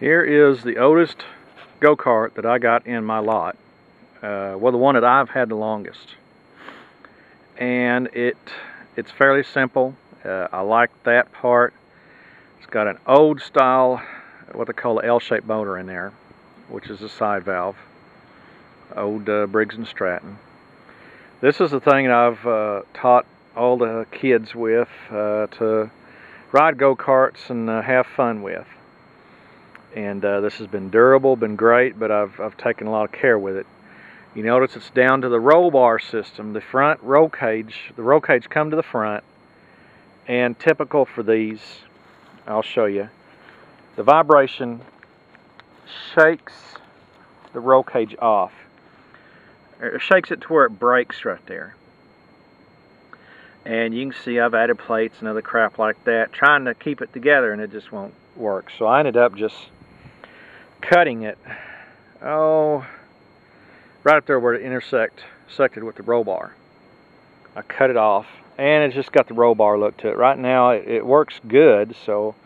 Here is the oldest go-kart that I got in my lot. Well, the one that I've had the longest. And it's fairly simple. I like that part. It's got an old style, what they call an L-shaped motor in there, which is a side valve. Old Briggs & Stratton. This is the thing that I've taught all the kids with to ride go-karts and have fun with. And this has been durable, been great, but I've taken a lot of care with it. You notice it's down to the roll bar system. The front roll cage, the roll cage come to the front, and typical for these, I'll show you, the vibration shakes the roll cage off. It shakes it to where it breaks right there. And you can see I've added plates and other crap like that, trying to keep it together, and it just won't work. So I ended up just cutting it, right up there where it intersected with the roll bar. I cut it off, and it's just got the roll bar look to it. Right now it works good, so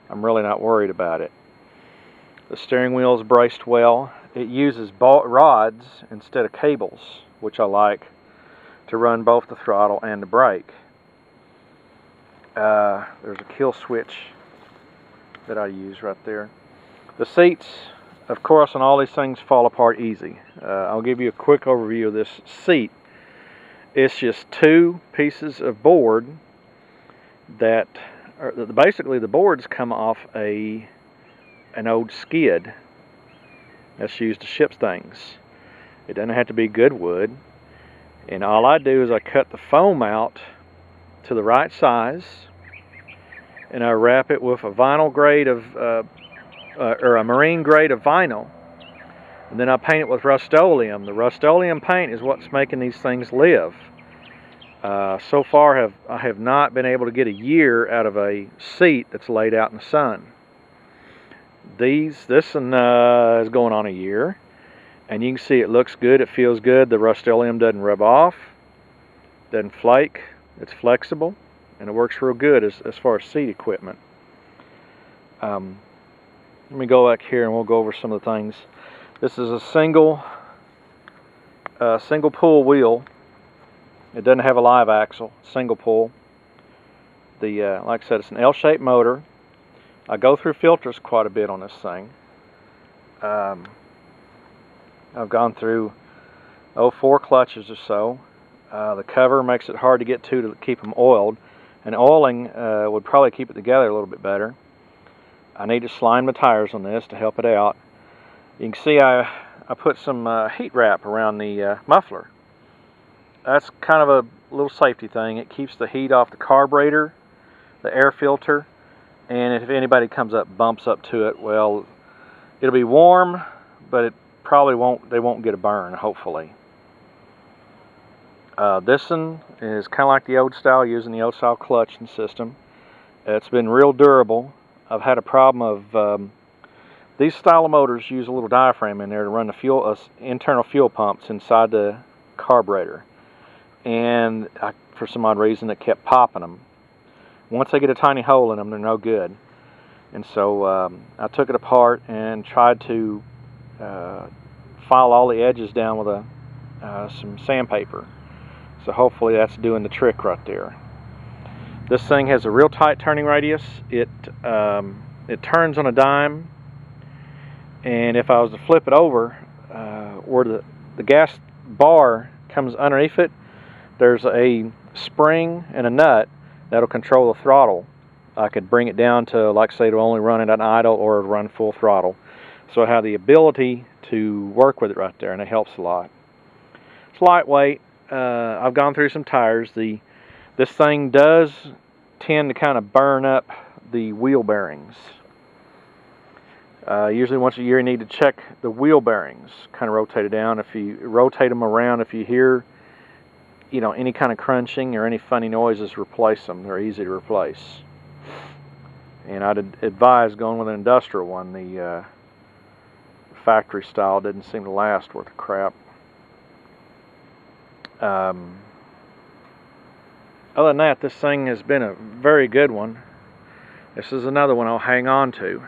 I'm really not worried about it. The steering wheel is braced well. It uses rods instead of cables, which I like, to run both the throttle and the brake. There's a kill switch that I use right there. The seats, of course, on all these things fall apart easy. I'll give you a quick overview of this seat. It's just two pieces of board that basically the boards come off an old skid that's used to ship things. It doesn't have to be good wood, and all I do is I cut the foam out to the right size, and I wrap it with a vinyl grade of or a marine grade of vinyl, and then I paint it with Rust-Oleum. The Rust-Oleum paint is what's making these things live. So far I have not been able to get a year out of a seat that's laid out in the sun. This one is going on a year, and you can see it looks good, it feels good. The Rust-Oleum doesn't rub off, doesn't flake, it's flexible, and it works real good as far as seat equipment. Let me go back here and we'll go over some of the things. This is a single pull wheel. It doesn't have a live axle, single pull. Like I said, it's an L-shaped motor. I go through filters quite a bit on this thing. I've gone through 4 clutches or so. The cover makes it hard to get to keep them oiled, and oiling would probably keep it together a little bit better. I need to slime the tires on this to help it out. You can see I put some heat wrap around the muffler. That's kind of a little safety thing. It keeps the heat off the carburetor, the air filter, and if anybody comes up, bumps up to it, well, it'll be warm, but it probably won't. They won't get a burn, hopefully. This one is kind of like the old style, using the old style clutch and system. It's been real durable. I've had a problem of these style of motors use a little diaphragm in there to run the internal fuel pumps inside the carburetor, and for some odd reason it kept popping them. Once they get a tiny hole in them, they're no good. And so I took it apart and tried to file all the edges down with some sandpaper. So hopefully that's doing the trick right there. This thing has a real tight turning radius. It turns on a dime, and if I was to flip it over, where the gas bar comes underneath it, there's a spring and a nut that'll control the throttle. I could bring it down to, like say, to only run it at idle or run full throttle. So I have the ability to work with it right there, and it helps a lot. It's lightweight. I've gone through some tires. This thing does tend to kind of burn up the wheel bearings. Usually once a year you need to check the wheel bearings, kind of rotate it down. If you rotate them around, if you hear any kind of crunching or any funny noises, replace them. They're easy to replace. And I'd advise going with an industrial one. The factory style didn't seem to last worth a crap. Other than that, this thing has been a very good one. This is another one I'll hang on to.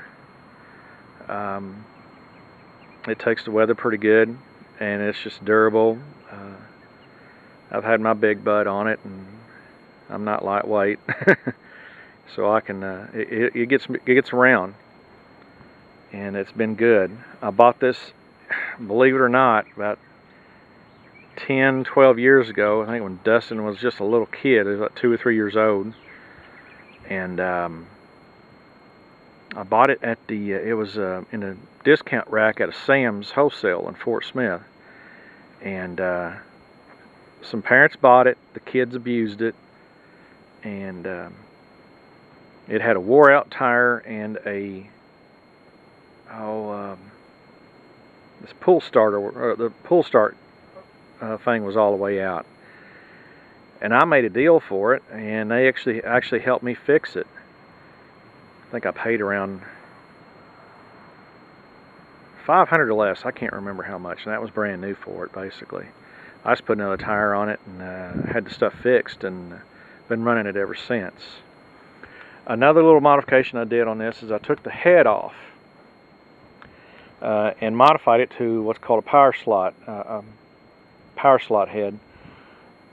It takes the weather pretty good, and it's just durable. I've had my big butt on it, and I'm not lightweight, so I can. It gets around, and it's been good. I bought this, believe it or not, about 10, 12 years ago. I think when Dustin was just a little kid. He was about 2 or 3 years old, and I bought it at the. It was in a discount rack at a Sam's Wholesale in Fort Smith, and some parents bought it. The kids abused it, and it had a wore-out tire and a this pull starter. The pull start thing was all the way out, and I made a deal for it, and they actually helped me fix it. I think I paid around $500 or less. I can't remember how much, and that was brand new for it, basically. I just put another tire on it and had the stuff fixed, and been running it ever since. Another little modification I did on this is I took the head off and modified it to what's called a power slot head,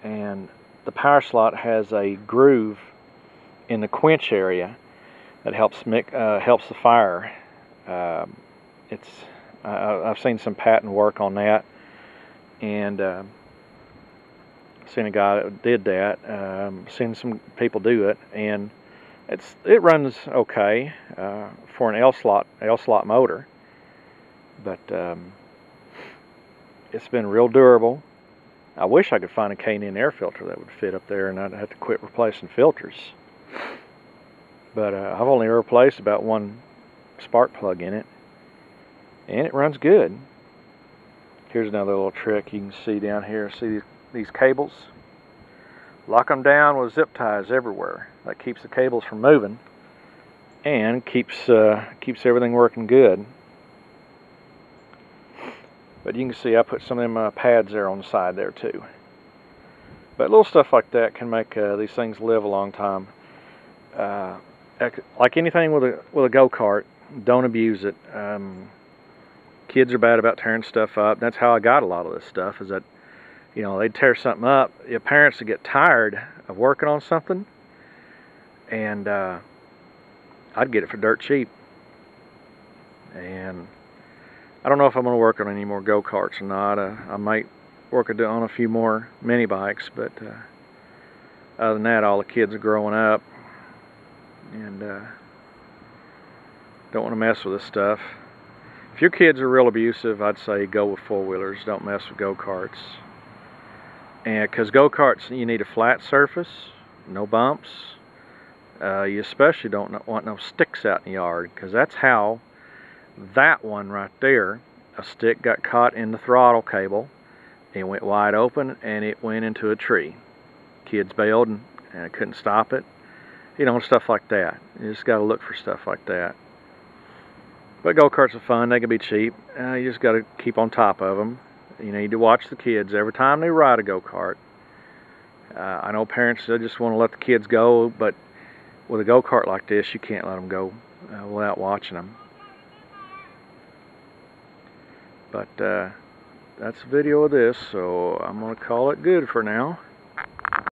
and the power slot has a groove in the quench area that helps the fire. I've seen some patent work on that, and seen a guy that did that. Seen some people do it, and it runs okay for an L slot motor, but it's been real durable. I wish I could find a K&N air filter that would fit up there, and I'd have to quit replacing filters. But I've only replaced about one spark plug in it, and it runs good. Here's another little trick you can see down here. See these cables? Lock them down with zip ties everywhere. That keeps the cables from moving, and keeps everything working good. But you can see I put some of them pads there on the side there too. But little stuff like that can make these things live a long time. Like anything with a go-kart, don't abuse it. Kids are bad about tearing stuff up. That's how I got a lot of this stuff, is that, you know, they'd tear something up. Your parents would get tired of working on something, and I'd get it for dirt cheap. And I don't know if I'm going to work on any more go-karts or not. I might work on a few more mini bikes, but other than that, all the kids are growing up, and don't want to mess with this stuff. If your kids are real abusive, I'd say go with four-wheelers. Don't mess with go-karts. And because go-karts, you need a flat surface, no bumps. You especially don't want no sticks out in the yard, because that's how that one right there, a stick got caught in the throttle cable. It went wide open, and it went into a tree. Kids bailed, and I couldn't stop it. You know, stuff like that. You just got to look for stuff like that. But go-karts are fun. They can be cheap. You just got to keep on top of them. You need to watch the kids every time they ride a go-kart. I know parents just want to let the kids go, but with a go-kart like this, you can't let them go without watching them. But that's a video of this, so I'm going to call it good for now.